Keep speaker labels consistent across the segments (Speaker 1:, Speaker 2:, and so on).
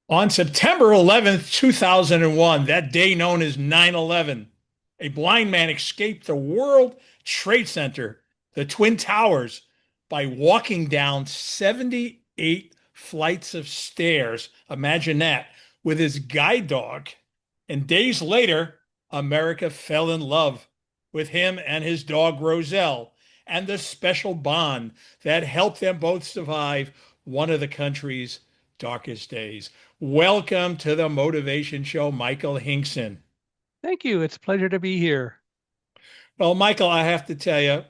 Speaker 1: On September 11th, 2001, that day known as 9/11, a blind man escaped the World Trade Center, the Twin Towers, by walking down 78 flights of stairs. Imagine that, with his guide dog. And days later, America fell in love with him and his dog Roselle and the special bond that helped them both survive one of the country's darkest days. Welcome to the Motivation Show, Michael Hingson.
Speaker 2: Thank you. It's a pleasure to be here.
Speaker 1: Well, Michael, I have to tell you,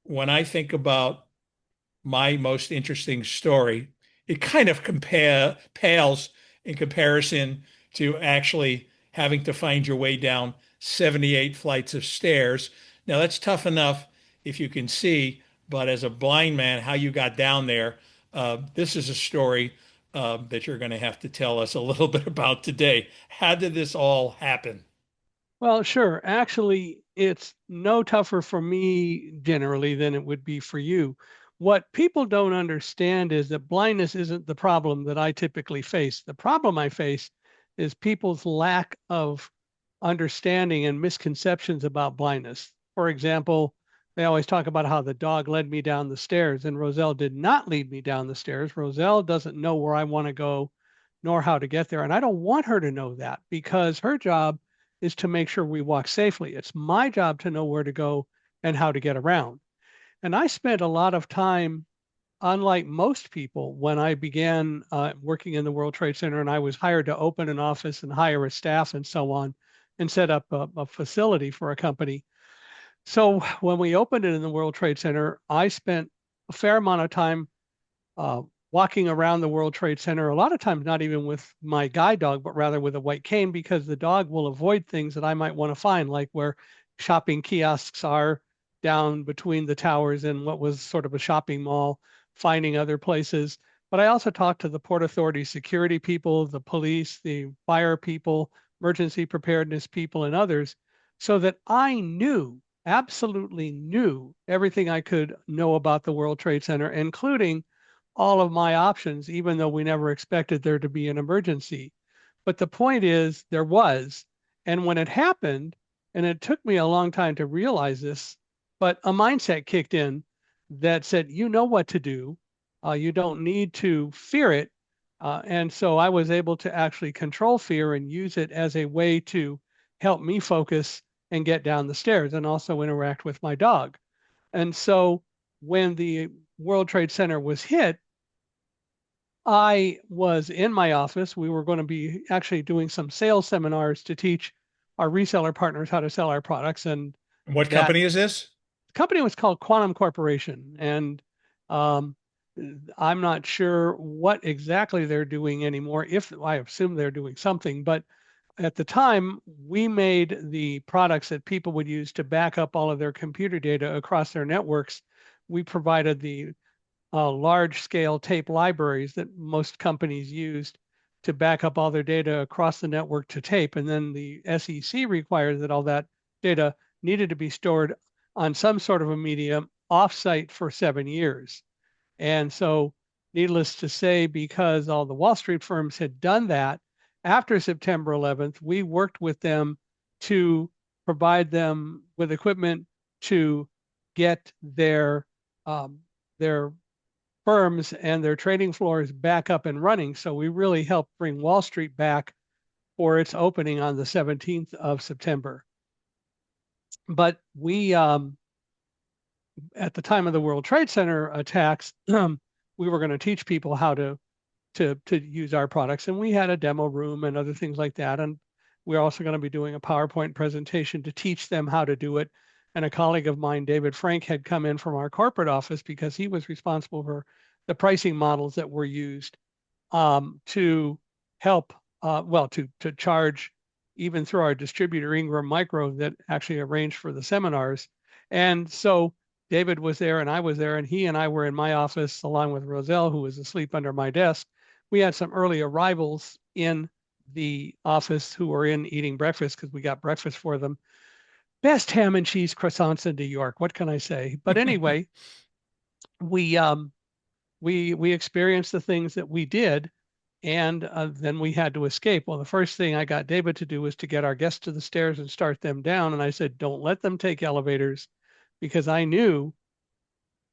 Speaker 1: when I think about my most interesting story, it kind of pales in comparison to actually having to find your way down 78 flights of stairs. Now, that's tough enough if you can see, but as a blind man, how you got down there, this is a story that you're going to have to tell us a little bit about today. How did this all happen?
Speaker 2: Well, sure. Actually, it's no tougher for me generally than it would be for you. What people don't understand is that blindness isn't the problem that I typically face. The problem I face is people's lack of understanding and misconceptions about blindness. For example, they always talk about how the dog led me down the stairs, and Roselle did not lead me down the stairs. Roselle doesn't know where I want to go nor how to get there. And I don't want her to know that because her job is to make sure we walk safely. It's my job to know where to go and how to get around. And I spent a lot of time, unlike most people, when I began working in the World Trade Center and I was hired to open an office and hire a staff and so on and set up a facility for a company. So when we opened it in the World Trade Center, I spent a fair amount of time uh, walking around the World Trade Center, a lot of times not even with my guide dog, but rather with a white cane because the dog will avoid things that I might want to find, like where shopping kiosks are down between the towers and what was sort of a shopping mall, finding other places. But I also talked to the Port Authority security people, the police, the fire people, emergency preparedness people, and others, so that I knew, absolutely knew everything I could know about the World Trade Center, including all of my options, even though we never expected there to be an emergency. But the point is, there was. And when it happened, and it took me a long time to realize this, but a mindset kicked in that said, you know what to do. You don't need to fear it. And so I was able to actually control fear and use it as a way to help me focus and get down the stairs and also interact with my dog. And so when the World Trade Center was hit, I was in my office. We were going to be actually doing some sales seminars to teach our reseller partners how to sell our products. And
Speaker 1: What
Speaker 2: that
Speaker 1: company is this?
Speaker 2: company was called Quantum Corporation. And um, I'm not sure what exactly they're doing anymore. If I assume they're doing something, but at the time, we made the products that people would use to back up all of their computer data across their networks. We provided the large scale tape libraries that most companies used to back up all their data across the network to tape. And then the SEC requires that all that data needed to be stored on some sort of a medium offsite for 7 years. And so, needless to say, because all the Wall Street firms had done that after September 11th, we worked with them to provide them with equipment to get their firms and their trading floors back up and running. So we really helped bring Wall Street back for its opening on the 17th of September. But we, at the time of the World Trade Center attacks, we were going to teach people how to use our products, and we had a demo room and other things like that. And we're also going to be doing a PowerPoint presentation to teach them how to do it. And a colleague of mine, David Frank, had come in from our corporate office because he was responsible for the pricing models that were used to help, to charge even through our distributor Ingram Micro that actually arranged for the seminars. And so David was there and I was there, and he and I were in my office along with Roselle, who was asleep under my desk. We had some early arrivals in the office who were in eating breakfast because we got breakfast for them. Best ham and cheese croissants in New York. What can I say? But anyway, we we experienced the things that we did, And then we had to escape. Well, the first thing I got David to do was to get our guests to the stairs and start them down. And I said, don't let them take elevators, because I knew,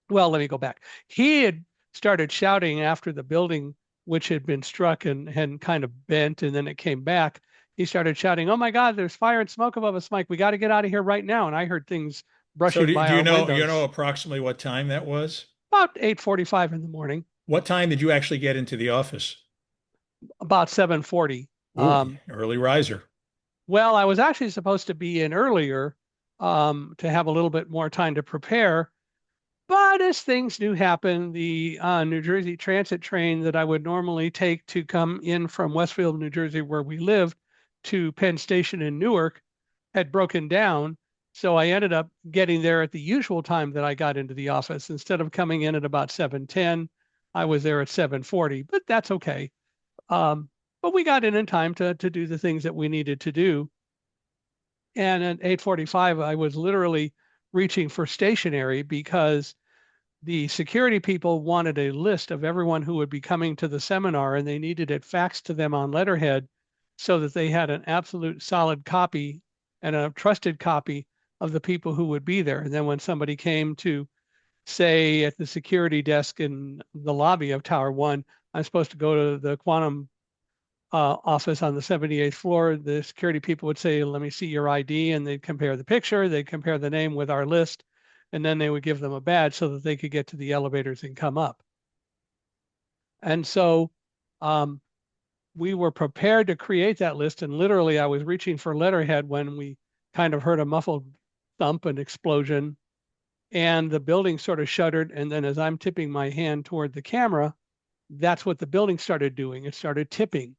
Speaker 2: well, let me go back. He had started shouting after the building, which had been struck and had kind of bent, and then it came back. He started shouting, "Oh my God, there's fire and smoke above us, Mike. We got to get out of here right now." And I heard things
Speaker 1: So
Speaker 2: brushing by
Speaker 1: do you
Speaker 2: our
Speaker 1: know
Speaker 2: windows.
Speaker 1: approximately what time that was?
Speaker 2: About 8:45 in the morning,
Speaker 1: What time did you actually get into the office?
Speaker 2: about 7:40.
Speaker 1: Ooh, early riser.
Speaker 2: Well, I was actually supposed to be in earlier to have a little bit more time to prepare. But as things do happen, the New Jersey transit train that I would normally take to come in from Westfield, New Jersey, where we lived, to Penn Station in Newark had broken down. So I ended up getting there at the usual time that I got into the office. Instead of coming in at about 7:10, I was there at 7:40, but that's okay. But we got in time to do the things that we needed to do. And at 8:45, I was literally reaching for stationery because the security people wanted a list of everyone who would be coming to the seminar, and they needed it faxed to them on letterhead so that they had an absolute solid copy and a trusted copy of the people who would be there. And then when somebody came to say at the security desk in the lobby of Tower One, I'm supposed to go to the quantum office on the 78th floor, the security people would say, "Let me see your ID." And they'd compare the picture, they'd compare the name with our list, and then they would give them a badge so that they could get to the elevators and come up. And so we were prepared to create that list. And literally, I was reaching for letterhead when we kind of heard a muffled thump and explosion. And the building sort of shuddered. And then as I'm tipping my hand toward the camera, that's what the building started doing. It started tipping.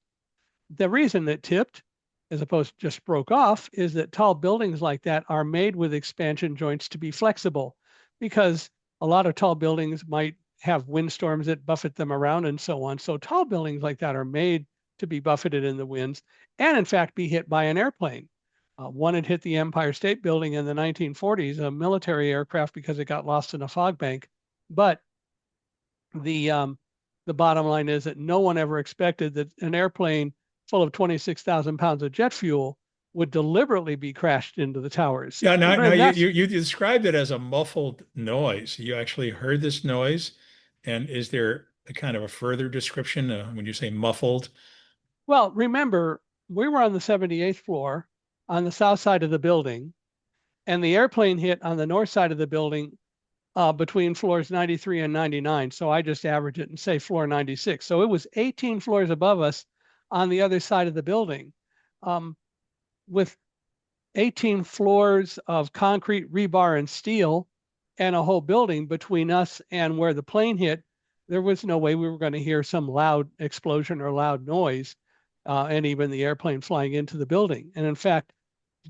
Speaker 2: The reason that tipped, as opposed to just broke off, is that tall buildings like that are made with expansion joints to be flexible, because a lot of tall buildings might have windstorms that buffet them around and so on. So tall buildings like that are made to be buffeted in the winds and in fact be hit by an airplane. One had hit the Empire State Building in the 1940s, a military aircraft, because it got lost in a fog bank. But the bottom line is that no one ever expected that an airplane full of 26,000 pounds of jet fuel would deliberately be crashed into the towers.
Speaker 1: Yeah, now
Speaker 2: And that's,
Speaker 1: you described it as a muffled noise. You actually heard this noise, and is there a kind of a further description when you say muffled?
Speaker 2: well, remember, we were on the 78th floor on the south side of the building, and the airplane hit on the north side of the building between floors 93 and 99. So I just average it and say floor 96. So it was 18 floors above us on the other side of the building. With 18 floors of concrete, rebar, and steel, and a whole building between us and where the plane hit, there was no way we were going to hear some loud explosion or loud noise, and even the airplane flying into the building. And in fact,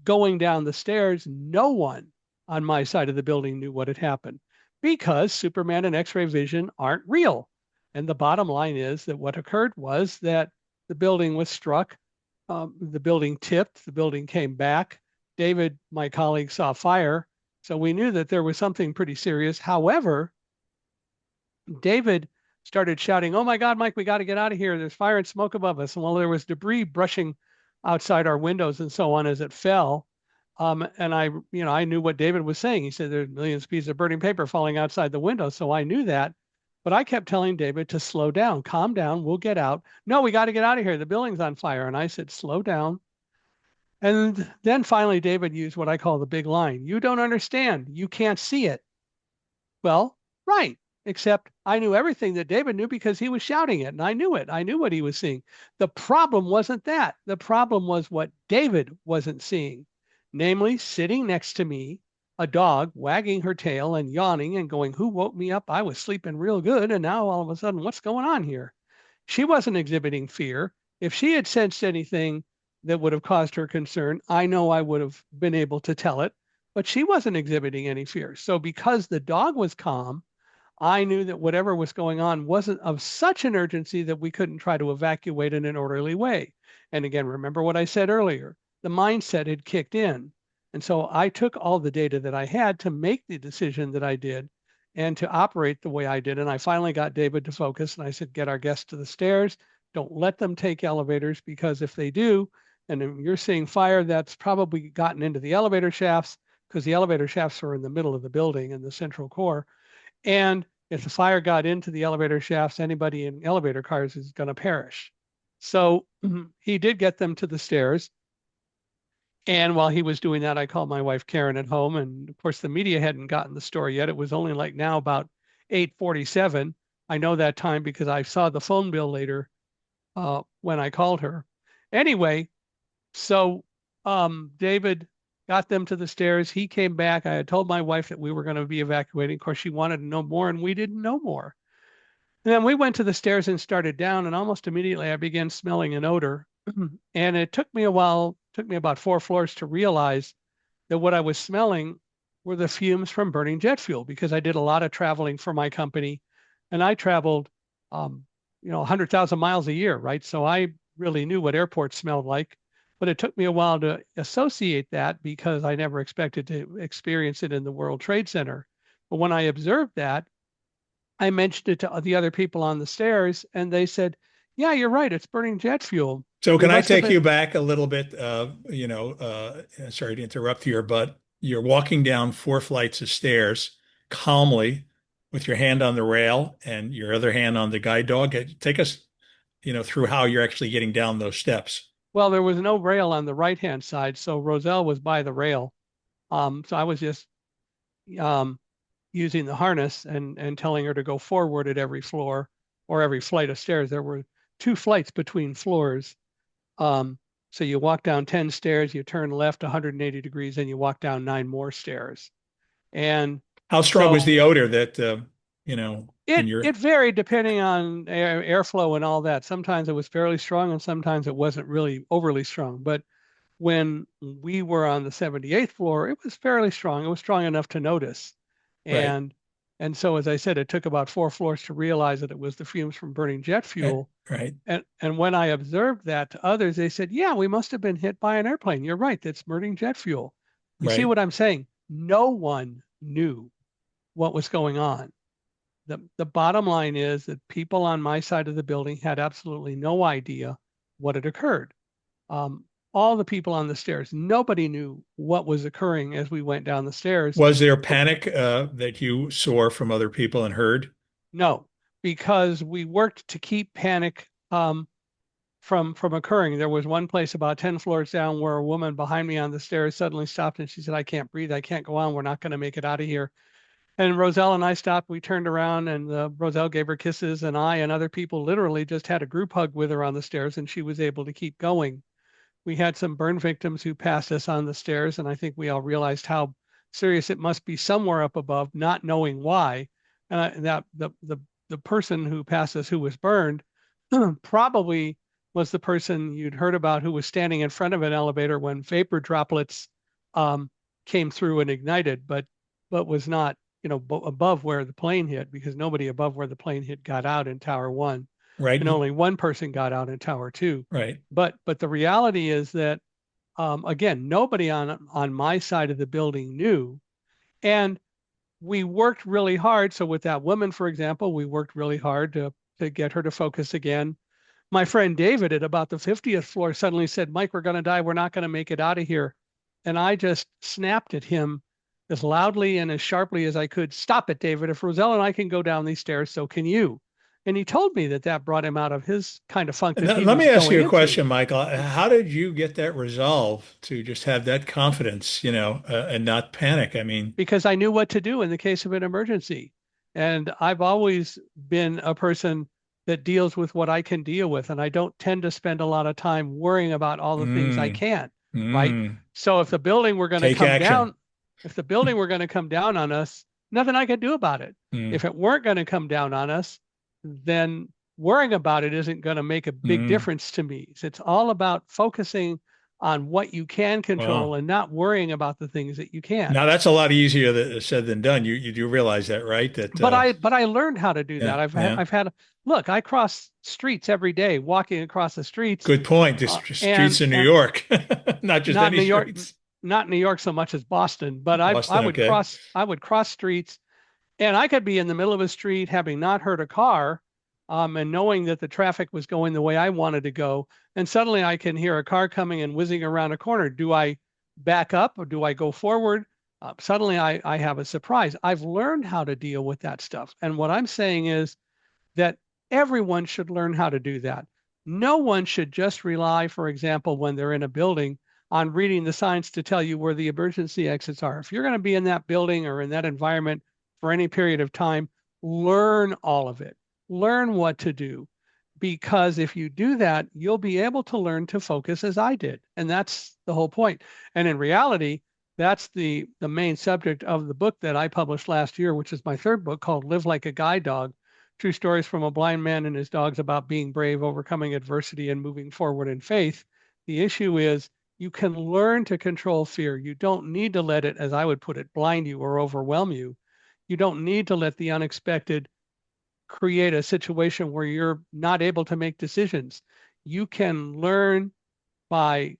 Speaker 2: going down the stairs, no one on my side of the building knew what had happened, because Superman and X-ray vision aren't real. And the bottom line is that what occurred was that the building was struck, the building tipped, the building came back. David, my colleague, saw fire. So we knew that there was something pretty serious. However, David started shouting, "Oh my God, Mike, we got to get out of here. There's fire and smoke above us." And while there was debris brushing outside our windows and so on as it fell, and I knew what David was saying. He said there's millions of pieces of burning paper falling outside the window. So I knew that. But I kept telling David to slow down, calm down, we'll get out. "No, we got to get out of here. The building's on fire." And I said, "Slow down." And then finally, David used what I call the big line. "You don't understand. You can't see it." Well, right. Except I knew everything that David knew because he was shouting it, and I knew it. I knew what he was seeing. The problem wasn't that. The problem was what David wasn't seeing, namely, sitting next to me, a dog wagging her tail and yawning and going, "Who woke me up? I was sleeping real good. And now all of a sudden, what's going on here?" She wasn't exhibiting fear. If she had sensed anything that would have caused her concern, I know I would have been able to tell it, but she wasn't exhibiting any fear. So because the dog was calm, I knew that whatever was going on wasn't of such an urgency that we couldn't try to evacuate in an orderly way. And again, remember what I said earlier, the mindset had kicked in. And so I took all the data that I had to make the decision that I did and to operate the way I did. And I finally got David to focus, and I said, "Get our guests to the stairs. Don't let them take elevators, because if they do, and if you're seeing fire, that's probably gotten into the elevator shafts, because the elevator shafts are in the middle of the building in the central core. And if the fire got into the elevator shafts, anybody in elevator cars is going to perish. So he did get them to the stairs. And while he was doing that, I called my wife Karen at home. And of course, the media hadn't gotten the story yet. It was only like now about 8:47. I know that time because I saw the phone bill later when I called her. Anyway, so David got them to the stairs. He came back. I had told my wife that we were going to be evacuating. Of course, she wanted to know more, and we didn't know more. And then we went to the stairs and started down, and almost immediately I began smelling an odor. And it took me a while, took me about 4 floors to realize that what I was smelling were the fumes from burning jet fuel, because I did a lot of traveling for my company, and I traveled, 100,000 miles a year, right? So I really knew what airports smelled like, but it took me a while to associate that because I never expected to experience it in the World Trade Center. But when I observed that, I mentioned it to the other people on the stairs, and they said, yeah, you're right. It's burning jet fuel.
Speaker 1: So
Speaker 2: We
Speaker 1: can I
Speaker 2: must have
Speaker 1: take
Speaker 2: been.
Speaker 1: you back a little bit? Sorry to interrupt here, but you're walking down 4 flights of stairs calmly with your hand on the rail and your other hand on the guide dog. Take us, through how you're actually getting down those steps.
Speaker 2: Well, there was no rail on the right-hand side, so Roselle was by the rail. So I was just um, using the harness and telling her to go forward at every floor or every flight of stairs. There were 2 flights between floors. So you walk down 10 stairs, you turn left 180 degrees, and you walk down 9 more stairs. And
Speaker 1: How strong was
Speaker 2: so
Speaker 1: the odor that, in your,
Speaker 2: it varied depending on airflow and all that. Sometimes it was fairly strong, and sometimes it wasn't really overly strong. But when we were on the 78th floor, it was fairly strong. It was strong enough to notice.
Speaker 1: right,
Speaker 2: And so, as I said, it took about 4 floors to realize that it was the fumes from burning jet
Speaker 1: right,
Speaker 2: fuel.
Speaker 1: right,
Speaker 2: And when I observed that to others, they said, yeah, we must have been hit by an airplane. You're right. That's burning jet fuel. You see
Speaker 1: right.
Speaker 2: what I'm saying? No one knew what was going on. The bottom line is that people on my side of the building had absolutely no idea what had occurred. All the people on the stairs, nobody knew what was occurring as we went down the stairs.
Speaker 1: Was there panic that you saw from other people and heard?
Speaker 2: No, because we worked to keep panic from occurring. There was one place about 10 floors down where a woman behind me on the stairs suddenly stopped and she said, I can't breathe. I can't go on. We're not going to make it out of here. And Roselle and I stopped. We turned around, and Roselle gave her kisses, and I and other people literally just had a group hug with her on the stairs, and she was able to keep going. We had some burn victims who passed us on the stairs, and I think we all realized how serious it must be somewhere up above, not knowing why. And that the person who passed us who was burned probably was the person you'd heard about who was standing in front of an elevator when vapor droplets came through and ignited, but was not above where the plane hit, because nobody above where the plane hit got out in Tower 1, and
Speaker 1: Right,
Speaker 2: only one person got out in Tower 2.
Speaker 1: right.
Speaker 2: But the reality is that again, nobody on my side of the building knew, and we worked really hard. So with that woman, for example, we worked really hard to get her to focus again. My friend David at about the 50th floor suddenly said, Mike, we're going to die. We're not going to make it out of here. And I just snapped at him as loudly and as sharply as I could. Stop it, David. If Roselle and I can go down these stairs, so can you. And he told me that brought him out of his kind of funk that he
Speaker 1: Let
Speaker 2: was
Speaker 1: me ask
Speaker 2: going
Speaker 1: you a
Speaker 2: into.
Speaker 1: question, Michael. How did you get that resolve to just have that confidence, and not panic? I mean,
Speaker 2: Because I knew what to do in the case of an emergency. And I've always been a person that deals with what I can deal with. And I don't tend to spend a lot of time worrying about all the things I
Speaker 1: mm,
Speaker 2: can't, right?
Speaker 1: mm,
Speaker 2: So if the building were going to
Speaker 1: take
Speaker 2: come
Speaker 1: action.
Speaker 2: down, if the building were going to come down on us, nothing I could do about it.
Speaker 1: Mm,
Speaker 2: If it weren't going to come down on us, then worrying about it isn't going to make a big
Speaker 1: mm.
Speaker 2: difference to me. It's all about focusing on what you can control
Speaker 1: Wow.
Speaker 2: and not worrying about the things that you can't.
Speaker 1: Now that's a lot easier said than done. You do realize that, right? That
Speaker 2: But I learned how to do that.
Speaker 1: yeah, yeah.
Speaker 2: I've had look, I cross streets every day, walking across the streets,
Speaker 1: Good point. The
Speaker 2: and
Speaker 1: streets in New York, not just
Speaker 2: not
Speaker 1: any
Speaker 2: New York,
Speaker 1: streets.
Speaker 2: not New York so much as Boston, but
Speaker 1: Boston, okay.
Speaker 2: I would cross streets, and I could be in the middle of a street having not heard a car, and knowing that the traffic was going the way I wanted to go. And suddenly I can hear a car coming and whizzing around a corner. Do I back up or do I go forward? Suddenly I have a surprise. I've learned how to deal with that stuff. And what I'm saying is that everyone should learn how to do that. No one should just rely, for example, when they're in a building, on reading the signs to tell you where the emergency exits are. If you're going to be in that building or in that environment for any period of time, learn all of it. Learn what to do. Because if you do that, you'll be able to learn to focus as I did. And that's the whole point. And in reality, that's the main subject of the book that I published last year, which is my third book called Live Like a Guide Dog. True stories from a blind man and his dogs about being brave, overcoming adversity, and moving forward in faith. The issue is you can learn to control fear. You don't need to let it, as I would put it, blind you or overwhelm you. You don't need to let the unexpected create a situation where you're not able to make decisions. You can learn by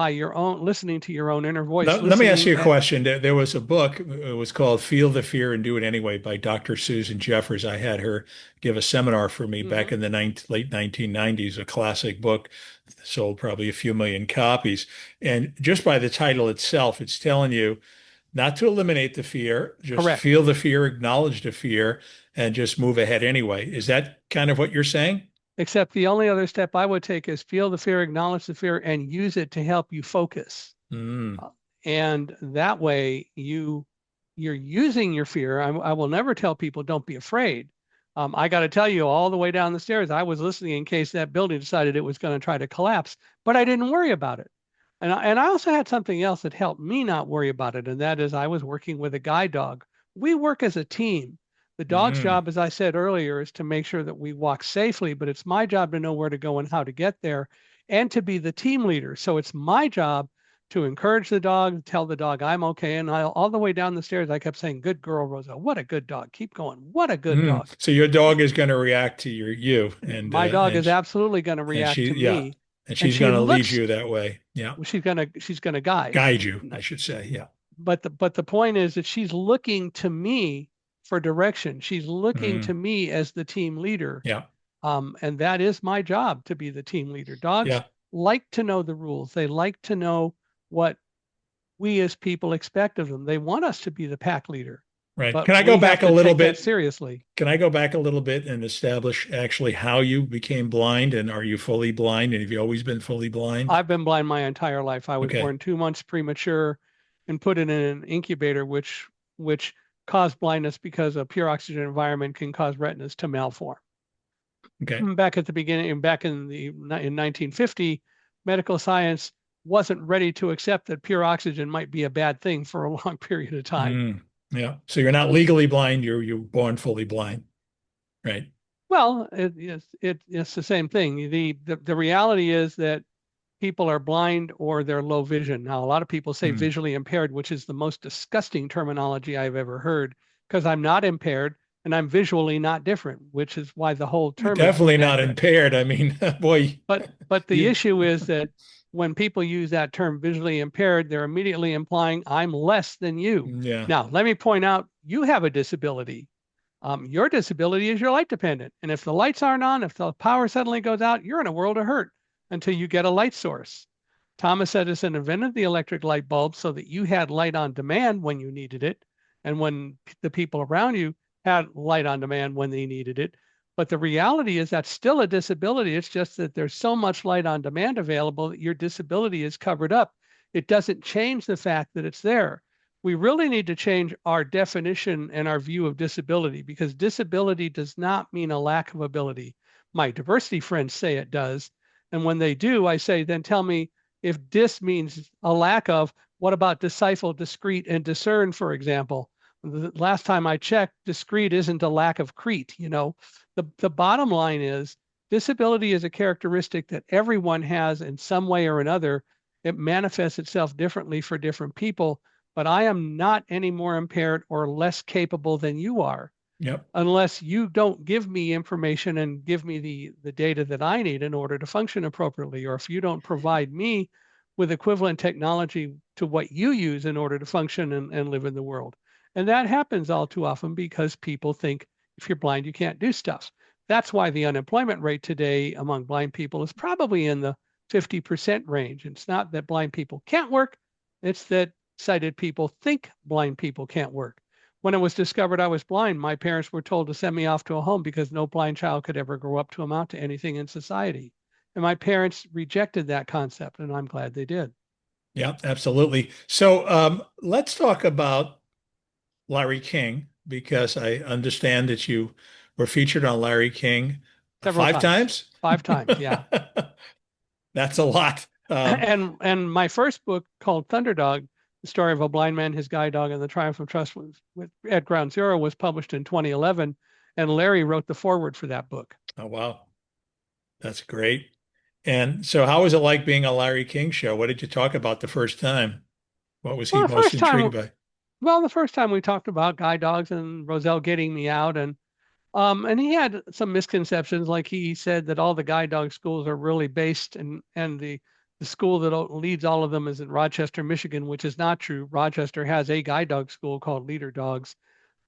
Speaker 2: your own, listening to your own inner voice.
Speaker 1: Let me ask you a question. There was a book, it was called Feel the Fear and Do It Anyway by Dr. Susan Jeffers. I had her give a seminar for me back in the late 1990s, a classic book, sold probably a few million copies. And just by the title itself, it's telling you not to eliminate the fear, just
Speaker 2: Correct.
Speaker 1: Feel the fear, acknowledge the fear, and just move ahead anyway. Is that kind of what you're saying?
Speaker 2: Except the only other step I would take is feel the fear, acknowledge the fear, and use it to help you focus. And that way you're using your fear. I will never tell people don't be afraid. I got to tell you, all the way down the stairs, I was listening in case that building decided it was going to try to collapse, but I didn't worry about it. And I also had something else that helped me not worry about it, and that is I was working with a guide dog. We work as a team. The dog's job, as I said earlier, is to make sure that we walk safely, but it's my job to know where to go and how to get there and to be the team leader. So it's my job to encourage the dog, tell the dog I'm okay. And all the way down the stairs, I kept saying, good girl, Roselle. What a good dog. Keep going. What a good dog.
Speaker 1: So your dog is going to react to you. And
Speaker 2: my dog is absolutely going to react to me.
Speaker 1: And she's going to lead you that way. Yeah.
Speaker 2: She's going to guide
Speaker 1: you, I should say. Yeah.
Speaker 2: But the point is that she's looking to me for direction. She's looking to me as the team leader.
Speaker 1: Yeah.
Speaker 2: And that is my job, to be the team leader. Dogs like to know the rules. They like to know what we as people expect of them. They want us to be the pack leader.
Speaker 1: Right. Can I go back a little bit?
Speaker 2: Seriously.
Speaker 1: Can I go back a little bit and establish actually how you became blind? And are you fully blind? And have you always been fully blind?
Speaker 2: I've been blind my entire life. I was born 2 months premature and put in an incubator, which caused blindness because a pure oxygen environment can cause retinas to malform.
Speaker 1: Okay.
Speaker 2: Back at the beginning, back in 1950, medical science wasn't ready to accept that pure oxygen might be a bad thing for a long period of time.
Speaker 1: Yeah. So you're not legally blind. You're born fully blind, right?
Speaker 2: Well, it's the same thing. The reality is that people are blind or they're low vision. Now, a lot of people say visually impaired, which is the most disgusting terminology I've ever heard, because I'm not impaired and I'm visually not different, which is why the whole term
Speaker 1: definitely not impaired. I mean, boy.
Speaker 2: But the issue is that when people use that term visually impaired, they're immediately implying I'm less than you.
Speaker 1: Yeah.
Speaker 2: Now, let me point out, you have a disability. Your disability is you're light dependent. And if the lights aren't on, if the power suddenly goes out, you're in a world of hurt until you get a light source. Thomas Edison invented the electric light bulb so that you had light on demand when you needed it, and when the people around you had light on demand when they needed it. But the reality is that's still a disability. It's just that there's so much light on demand available that your disability is covered up. It doesn't change the fact that it's there. We really need to change our definition and our view of disability, because disability does not mean a lack of ability. My diversity friends say it does. And when they do, I say, then tell me, if dis means a lack of, what about decipher, discrete, and discern, for example? The last time I checked, discrete isn't a lack of crete. The bottom line is disability is a characteristic that everyone has in some way or another. It manifests itself differently for different people, but I am not any more impaired or less capable than you are.
Speaker 1: Yep.
Speaker 2: Unless you don't give me information and give me the data that I need in order to function appropriately, or if you don't provide me with equivalent technology to what you use in order to function and live in the world. And that happens all too often because people think If you're blind, you can't do stuff. That's why the unemployment rate today among blind people is probably in the 50% range. It's not that blind people can't work, it's that sighted people think blind people can't work. When it was discovered I was blind, my parents were told to send me off to a home because no blind child could ever grow up to amount to anything in society. And my parents rejected that concept, and I'm glad they did.
Speaker 1: Yeah, absolutely. So let's talk about Larry King, because I understand that you were featured on Larry King
Speaker 2: Several
Speaker 1: five
Speaker 2: times.
Speaker 1: times.
Speaker 2: 5 times, yeah.
Speaker 1: That's a lot.
Speaker 2: And my first book called Thunderdog, the story of a blind man, his guide dog, and the triumph of trust with at Ground Zero, was published in 2011, and Larry wrote the foreword for that book.
Speaker 1: Oh, wow. That's great. And so how was it like being on Larry King show? What did you talk about the first time? What was he
Speaker 2: Well, the
Speaker 1: most
Speaker 2: first time,
Speaker 1: intrigued by?
Speaker 2: well, the first time we talked about guide dogs and Roselle getting me out, and he had some misconceptions, like he said that all the guide dog schools are really based, and the school that leads all of them is in Rochester, Michigan, which is not true. Rochester has a guide dog school called Leader Dogs,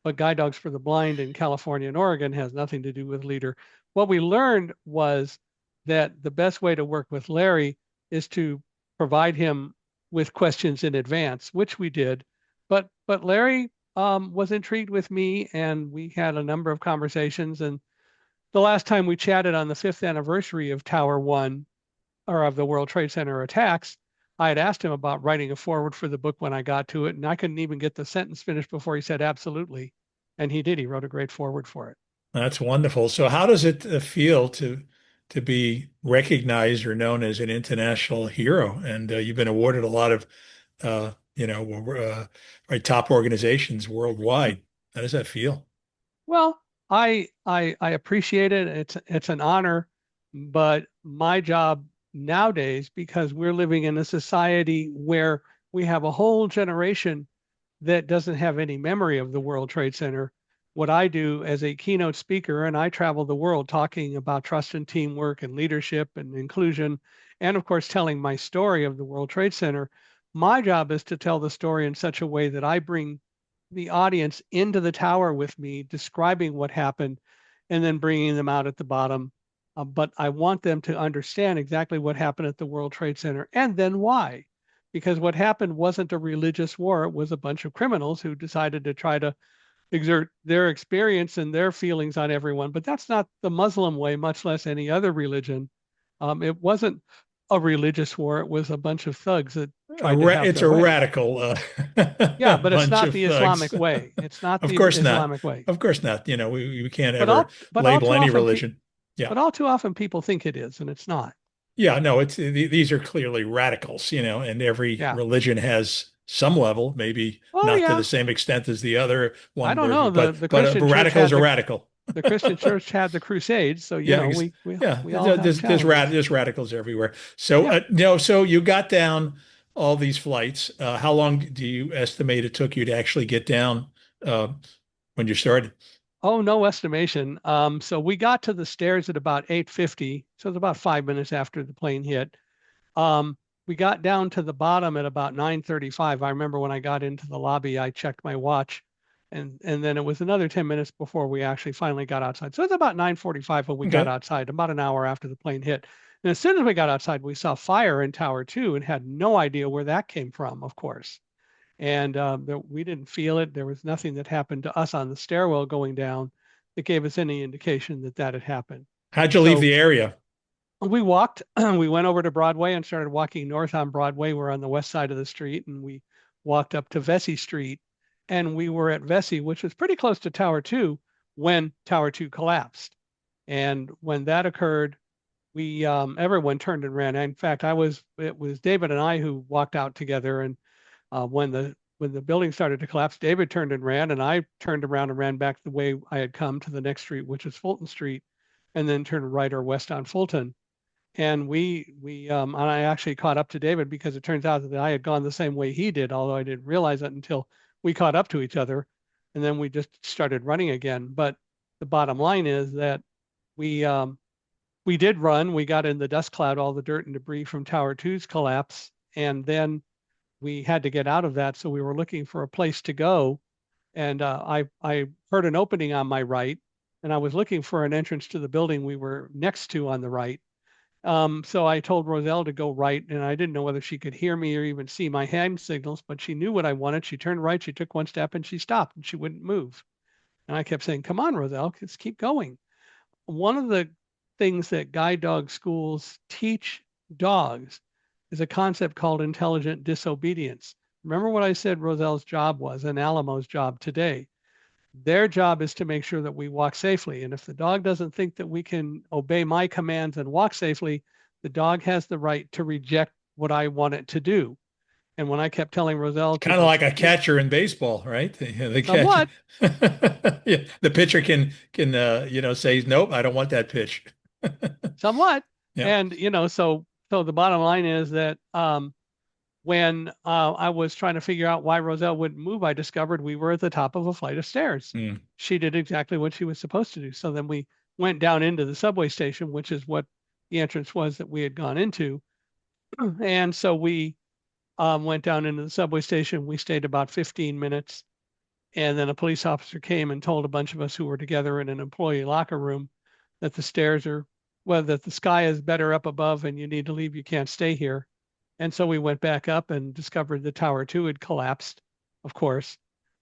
Speaker 2: but Guide Dogs for the Blind in California and Oregon has nothing to do with Leader. What we learned was that the best way to work with Larry is to provide him with questions in advance, which we did. But Larry was intrigued with me, and we had a number of conversations. And the last time we chatted on the 5th anniversary of Tower One, or of the World Trade Center attacks, I had asked him about writing a foreword for the book when I got to it, and I couldn't even get the sentence finished before he said absolutely. And he did. He wrote a great foreword for it.
Speaker 1: That's wonderful. So how does it feel to be recognized or known as an international hero? And you've been awarded a lot of right, top organizations worldwide. How does that feel?
Speaker 2: Well, I appreciate it. It's an honor, but my job nowadays, because we're living in a society where we have a whole generation that doesn't have any memory of the World Trade Center. What I do as a keynote speaker, and I travel the world talking about trust and teamwork and leadership and inclusion, and of course, telling my story of the World Trade Center. My job is to tell the story in such a way that I bring the audience into the tower with me, describing what happened, and then bringing them out at the bottom. But I want them to understand exactly what happened at the World Trade Center and then why. Because what happened wasn't a religious war, it was a bunch of criminals who decided to try to exert their experience and their feelings on everyone. But that's not the Muslim way, much less any other religion. It wasn't a religious war, it was a bunch of thugs that tried to have
Speaker 1: It's
Speaker 2: their
Speaker 1: a
Speaker 2: way.
Speaker 1: radical
Speaker 2: Yeah, but it's
Speaker 1: bunch
Speaker 2: not
Speaker 1: of
Speaker 2: the
Speaker 1: thugs.
Speaker 2: Islamic way. It's not
Speaker 1: Of
Speaker 2: the
Speaker 1: course not.
Speaker 2: Islamic way.
Speaker 1: Of course not. We can't
Speaker 2: But
Speaker 1: ever
Speaker 2: all
Speaker 1: label
Speaker 2: too
Speaker 1: any
Speaker 2: often,
Speaker 1: religion. Yeah.
Speaker 2: but all too often people think it is, and it's not.
Speaker 1: Yeah, no, these are clearly radicals, and every
Speaker 2: Yeah.
Speaker 1: religion has some level, maybe
Speaker 2: Oh
Speaker 1: not to the
Speaker 2: yeah.
Speaker 1: same extent as the other
Speaker 2: I
Speaker 1: one,
Speaker 2: don't know. The
Speaker 1: but
Speaker 2: the Christian church
Speaker 1: radicals
Speaker 2: had
Speaker 1: are radical.
Speaker 2: the Christian church had the Crusades, so
Speaker 1: Yeah, yeah.
Speaker 2: we all have challenges.
Speaker 1: There's radicals everywhere. So
Speaker 2: Yep.
Speaker 1: so you got down all these flights. How long do you estimate it took you to actually get down uh, when you started?
Speaker 2: Oh, no estimation. So we got to the stairs at about 8:50, so it's about 5 minutes after the plane hit. Um, we got down to the bottom at about 9:35. I remember when I got into the lobby, I checked my watch, and then it was another 10 minutes before we actually finally got outside. So it's about 9:45 when we got
Speaker 1: Okay.
Speaker 2: outside, about an hour after the plane hit. And as soon as we got outside, we saw fire in Tower 2 and had no idea where that came from, of course. And we didn't feel it. There was nothing that happened to us on the stairwell going down that gave us any indication that that had happened.
Speaker 1: How'd you leave
Speaker 2: So
Speaker 1: the area?
Speaker 2: we walked, we went over to Broadway and started walking north on Broadway. We're on the west side of the street, and we walked up to Vesey Street, and we were at Vesey, which was pretty close to Tower 2 when Tower 2 collapsed. And when that occurred, we everyone turned and ran. In fact, it was David and I who walked out together, and when the building started to collapse, David turned and ran, and I turned around and ran back the way I had come to the next street, which is Fulton Street, and then turned right or west on Fulton. And and I actually caught up to David because it turns out that I had gone the same way he did, although I didn't realize it until we caught up to each other, and then we just started running again. But the bottom line is that we we did run. We got in the dust cloud, all the dirt and debris from Tower Two's collapse, and then we had to get out of that. So we were looking for a place to go, and I heard an opening on my right, and I was looking for an entrance to the building we were next to on the right. So I told Roselle to go right, and I didn't know whether she could hear me or even see my hand signals, but she knew what I wanted. She turned right, she took one step, and she stopped, and she wouldn't move. And I kept saying, "Come on, Roselle, let's keep going." One of the things that guide dog schools teach dogs is a concept called intelligent disobedience. Remember what I said Roselle's job was and Alamo's job today. Their job is to make sure that we walk safely. And if the dog doesn't think that we can obey my commands and walk safely, the dog has the right to reject what I want it to do. And when I kept telling Roselle to
Speaker 1: Kind of
Speaker 2: go,
Speaker 1: like a catcher in baseball, right? The catcher,
Speaker 2: somewhat,
Speaker 1: yeah, the pitcher can say nope, I don't want that pitch.
Speaker 2: somewhat.
Speaker 1: Yeah.
Speaker 2: And so the bottom line is that when I was trying to figure out why Roselle wouldn't move, I discovered we were at the top of a flight of stairs.
Speaker 1: Mm.
Speaker 2: She did exactly what she was supposed to do. So then we went down into the subway station, which is what the entrance was that we had gone into. And so we went down into the subway station. We stayed about 15 minutes. And then a police officer came and told a bunch of us who were together in an employee locker room that that the sky is better up above and you need to leave. You can't stay here. And so we went back up and discovered the Tower 2 had collapsed, of course.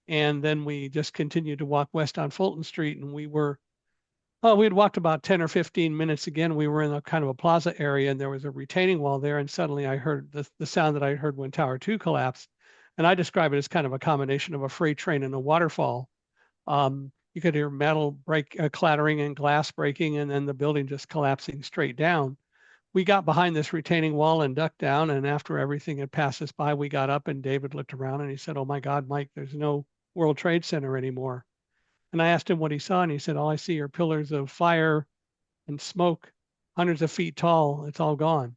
Speaker 2: And then we just continued to walk west on Fulton Street. And we'd walked about 10 or 15 minutes again. We were in a kind of a plaza area and there was a retaining wall there. And suddenly I heard the sound that I heard when Tower 2 collapsed. And I describe it as kind of a combination of a freight train and a waterfall. You could hear metal clattering and glass breaking, and then the building just collapsing straight down. We got behind this retaining wall and ducked down. And after everything had passed us by, we got up and David looked around and he said, "Oh my God, Mike, there's no World Trade Center anymore." And I asked him what he saw, and he said, "All I see are pillars of fire and smoke, hundreds of feet tall. It's all gone."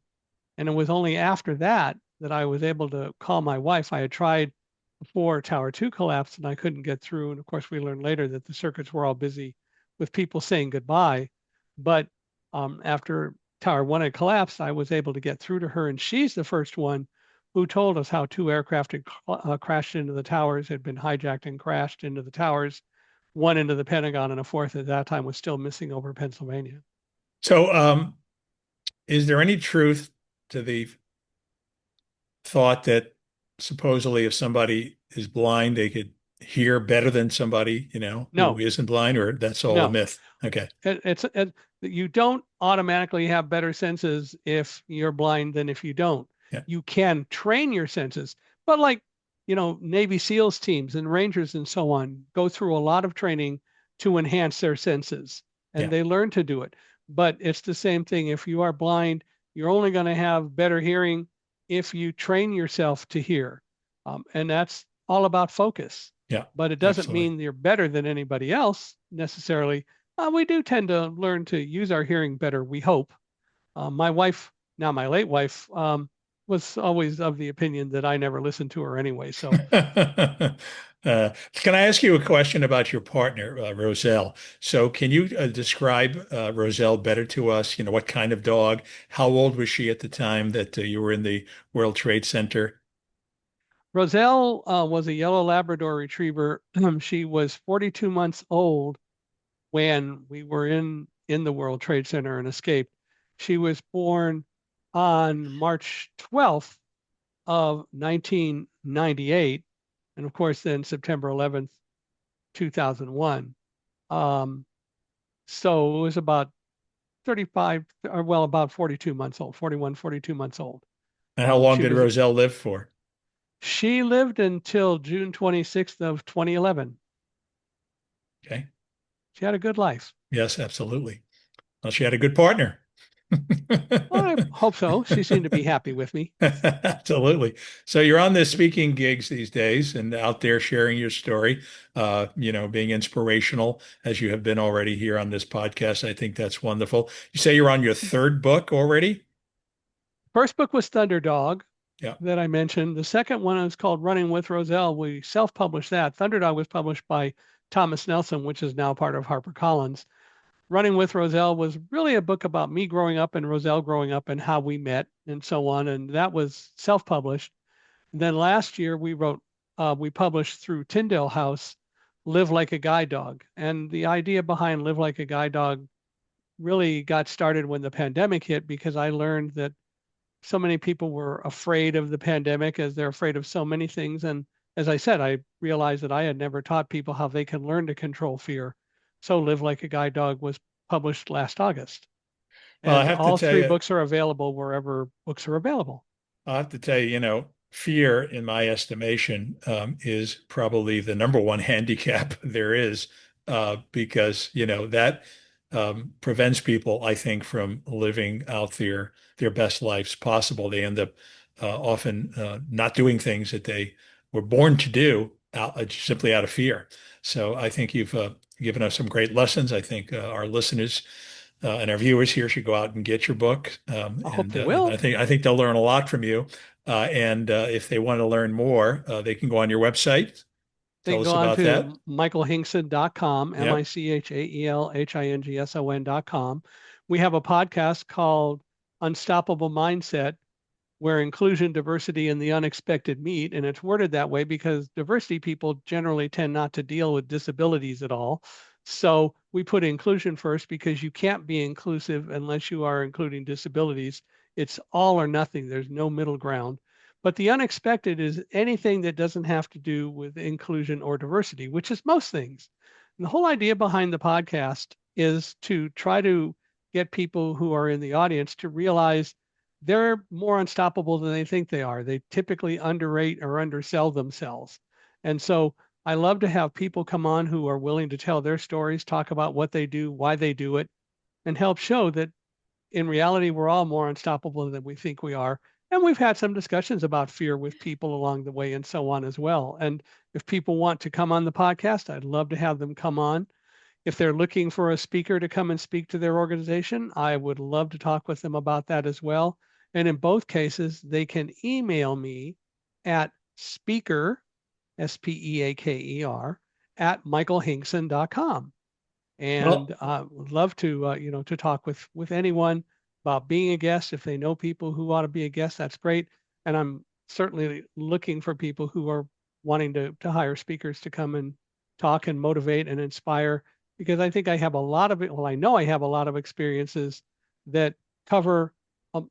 Speaker 2: And it was only after that that I was able to call my wife. I had tried before Tower 2 collapsed and I couldn't get through. And of course, we learned later that the circuits were all busy with people saying goodbye. But after Tower 1 had collapsed, I was able to get through to her. And she's the first one who told us how two aircraft had crashed into the towers, had been hijacked and crashed into the towers, one into the Pentagon, and a fourth at that time was still missing over Pennsylvania.
Speaker 1: So, is there any truth to the thought that supposedly if somebody is blind, they could hear better than somebody, who
Speaker 2: No,
Speaker 1: isn't blind, or that's all a
Speaker 2: no.
Speaker 1: myth? Okay.
Speaker 2: You don't automatically have better senses if you're blind than if you don't.
Speaker 1: Yeah.
Speaker 2: You can train your senses, but like, Navy SEALs teams and Rangers and so on go through a lot of training to enhance their senses, and
Speaker 1: Yeah.
Speaker 2: they learn to do it. But it's the same thing. If you are blind, you're only going to have better hearing if you train yourself to hear. And that's all about focus.
Speaker 1: Yeah.
Speaker 2: But it doesn't
Speaker 1: Absolutely.
Speaker 2: mean you're better than anybody else necessarily. We do tend to learn to use our hearing better, we hope. My wife, now my late wife, was always of the opinion that I never listened to her anyway. So
Speaker 1: Can I ask you a question about your partner, Roselle? So can you describe Roselle better to us? What kind of dog? How old was she at the time that you were in the World Trade Center?
Speaker 2: Roselle was a yellow Labrador retriever. She was 42 months old when we were in the World Trade Center and escaped. She was born on March 12th of 1998. And of course, then September 11th, 2001. So it was about 35, or well, about 42 months old, 41, 42 months old.
Speaker 1: And how long
Speaker 2: She
Speaker 1: did
Speaker 2: was,
Speaker 1: Roselle live for?
Speaker 2: she lived until June 26th of 2011.
Speaker 1: Okay.
Speaker 2: She had a good life.
Speaker 1: Yes, absolutely. Well, she had a good partner.
Speaker 2: Well, I hope so. She seemed to be happy with me.
Speaker 1: Absolutely. So you're on the speaking gigs these days and out there sharing your story, being inspirational as you have been already here on this podcast. I think that's wonderful. You say you're on your third book already?
Speaker 2: First book was Thunderdog,
Speaker 1: Yeah.
Speaker 2: that I mentioned. The second one is called Running with Roselle. We self-published that. Thunderdog was published by Thomas Nelson, which is now part of HarperCollins. Running with Roselle was really a book about me growing up and Roselle growing up and how we met and so on. And that was self-published. Then last year we published through Tyndale House Live Like a Guide Dog. And the idea behind Live Like a Guide Dog really got started when the pandemic hit because I learned that so many people were afraid of the pandemic as they're afraid of so many things. And as I said, I realized that I had never taught people how they can learn to control fear. So Live Like a Guide Dog was published last August.
Speaker 1: Well, I
Speaker 2: And
Speaker 1: have to
Speaker 2: all
Speaker 1: tell
Speaker 2: three
Speaker 1: you,
Speaker 2: books are available wherever books are available.
Speaker 1: fear, in my estimation, is probably the number one handicap there is, because, that prevents people, I think, from living out their best lives possible. They end up often not doing things that they were born to do simply out of fear. So I think you've given us some great lessons. I think our listeners and our viewers here should go out and get your book.
Speaker 2: I hope
Speaker 1: And
Speaker 2: they
Speaker 1: I
Speaker 2: will.
Speaker 1: think they'll learn a lot from you. And if they want to learn more, they can go on your website.
Speaker 2: They
Speaker 1: Tell
Speaker 2: can
Speaker 1: us
Speaker 2: go on
Speaker 1: about that.
Speaker 2: to michaelhingson.com,
Speaker 1: Yep.
Speaker 2: michaelhingson.com. We have a podcast called Unstoppable Mindset, where inclusion, diversity, and the unexpected meet. And it's worded that way because diversity people generally tend not to deal with disabilities at all. So we put inclusion first because you can't be inclusive unless you are including disabilities. It's all or nothing. There's no middle ground. But the unexpected is anything that doesn't have to do with inclusion or diversity, which is most things. And the whole idea behind the podcast is to try to get people who are in the audience to realize they're more unstoppable than they think they are. They typically underrate or undersell themselves. And so I love to have people come on who are willing to tell their stories, talk about what they do, why they do it, and help show that in reality, we're all more unstoppable than we think we are. And we've had some discussions about fear with people along the way and so on as well. And if people want to come on the podcast, I'd love to have them come on. If they're looking for a speaker to come and speak to their organization, I would love to talk with them about that as well. And in both cases, they can email me at speaker, SPEAKER, at michaelhingson.com.
Speaker 1: Well,
Speaker 2: And would love to, to talk with anyone about being a guest. If they know people who ought to be a guest, that's great. And I'm certainly looking for people who are wanting to hire speakers to come and talk and motivate and inspire, because I think I have a lot of it. Well, I know I have a lot of experiences that cover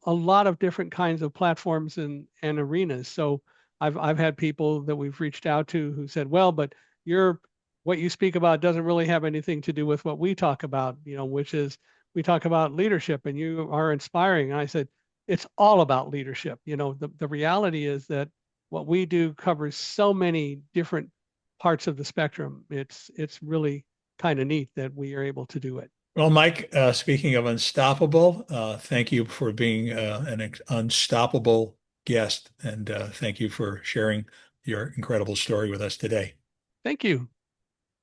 Speaker 2: a lot of different kinds of platforms and arenas. So I've had people that we've reached out to who said, well, but you're what you speak about doesn't really have anything to do with what we talk about, which is we talk about leadership and you are inspiring. And I said, it's all about leadership. The reality is that what we do covers so many different parts of the spectrum. It's really kind of neat that we are able to do it.
Speaker 1: well, Mike, speaking of unstoppable, thank you for being an unstoppable guest. And thank you for sharing your incredible story with us today.
Speaker 2: Thank you.